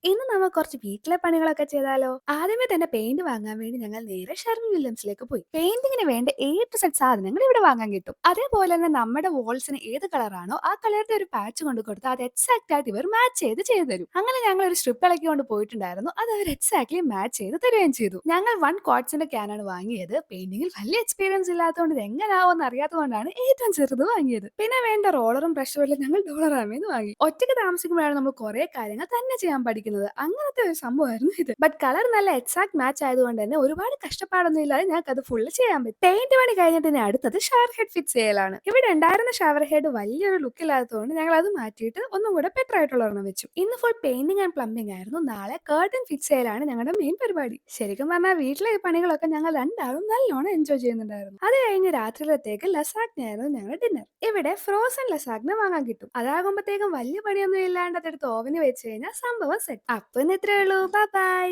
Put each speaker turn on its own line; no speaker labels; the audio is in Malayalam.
ഇന്ന് നമുക്ക് കുറച്ച് വീട്ടിലെ പണികളൊക്കെ ചെയ്താലോ? ആദ്യമേ തന്നെ പെയിന്റ് വാങ്ങാൻ വേണ്ടി ഞങ്ങൾ നേരെ ഷെർവി വില്യംസിലേക്ക് പോയി. പെയിന്റിങ്ങിന് വേണ്ട എ ടു സെഡ് സാധനങ്ങൾ ഇവിടെ വാങ്ങാൻ കിട്ടും. അതേപോലെ തന്നെ നമ്മുടെ വോൾസിന് ഏത് കളറാണോ ആ കളറിന്റെ ഒരു പാച്ച് കൊണ്ട് കൊടുത്താൽ അത് എക്സാക്ട് ആയിട്ട് ഇവർ മാച്ച് ചെയ്ത് തരും. അങ്ങനെ ഞങ്ങൾ ഒരു സ്ട്രിപ്പ് ഇളക്കി കൊണ്ട് പോയിട്ടുണ്ടായിരുന്നു. അത് അവർ എക്സാക്ട്ലി മാച്ച് ചെയ്ത് തരുകയും ചെയ്തു. ഞങ്ങൾ വൺ ക്വാർട്സിന്റെ ക്യാനാണ് വാങ്ങിയത്. പെയിന്റിങ്ങിൽ വലിയ എക്സ്പീരിയൻസ് ഇല്ലാത്തതുകൊണ്ട് ഇത് എങ്ങനെയാവുമെന്ന് അറിയാത്തതുകൊണ്ടാണ് ഏറ്റവും ചെറുത് വാങ്ങിയത്. പിന്നെ വേണ്ട റോളറും ബ്രഷും എല്ലാം ഞങ്ങൾ ഡോളറാമേന്ന് വാങ്ങി. ഒറ്റയ്ക്ക് താമസിക്കുമ്പോഴാണ് നമ്മൾ കുറെ കാര്യങ്ങൾ തന്നെ ചെയ്യാൻ പഠിക്കുന്നത്. അങ്ങനത്തെ ഒരു സംഭവമായിരുന്നു ഇത്. ബട്ട് കളർ നല്ല എക്സാക്ട് മാച്ച് ആയതുകൊണ്ട് തന്നെ ഒരുപാട് കഷ്ടപ്പാടൊന്നും ഇല്ലാതെ ഞങ്ങൾക്ക് അത് ഫുള്ള് ചെയ്യാൻ പറ്റും. പെയിന്റ് പണി കഴിഞ്ഞിട്ട് ഇനി അടുത്തത് ഷവർ ഹെഡ് ഫിക്സ് ചെയ്യലാണ്. ഇവിടെ ഉണ്ടായിരുന്ന ഷവർ ഹെഡ് വലിയൊരു ലുക്ക് ഇല്ലാത്തതുകൊണ്ട് ഞങ്ങൾ അത് മാറ്റിയിട്ട് ഒന്നും കൂടെ ബെറ്റർ ആയിട്ടുള്ള ഒരെണ്ണം വെച്ചു. ഇന്ന് ഫുൾ പെയിന്റിംഗ് ആൻഡ് പ്ലംബിംഗ് ആയിരുന്നു. നാളെ കർട്ടൻ ഫിക്സ് ചെയ്യലാണ് ഞങ്ങളുടെ മെയിൻ പരിപാടി. ശരിക്കും പറഞ്ഞാൽ വീട്ടിലെ ഈ പണികളൊക്കെ ഞങ്ങൾ രണ്ടാളും നല്ലോണം എൻജോയ് ചെയ്യുന്നുണ്ടായിരുന്നു. അത് കഴിഞ്ഞ് രാത്രിയിലത്തേക്ക് ലസാഗ്ന ആയിരുന്നു ഞങ്ങളുടെ ഡിന്നർ. ഇവിടെ ഫ്രോസൺ ലസാഗ്ന വാങ്ങാൻ കിട്ടും. അതാകുമ്പോഴത്തേക്കും വലിയ പണിയൊന്നും ഇല്ലാണ്ട് അതെടുത്ത് ഓവന് വെച്ച് കഴിഞ്ഞാൽ സംഭവം സെറ്റ്. അപ്പൊ ഇന്ന് ഇത്രേ ഉള്ളൂ. Bye bye.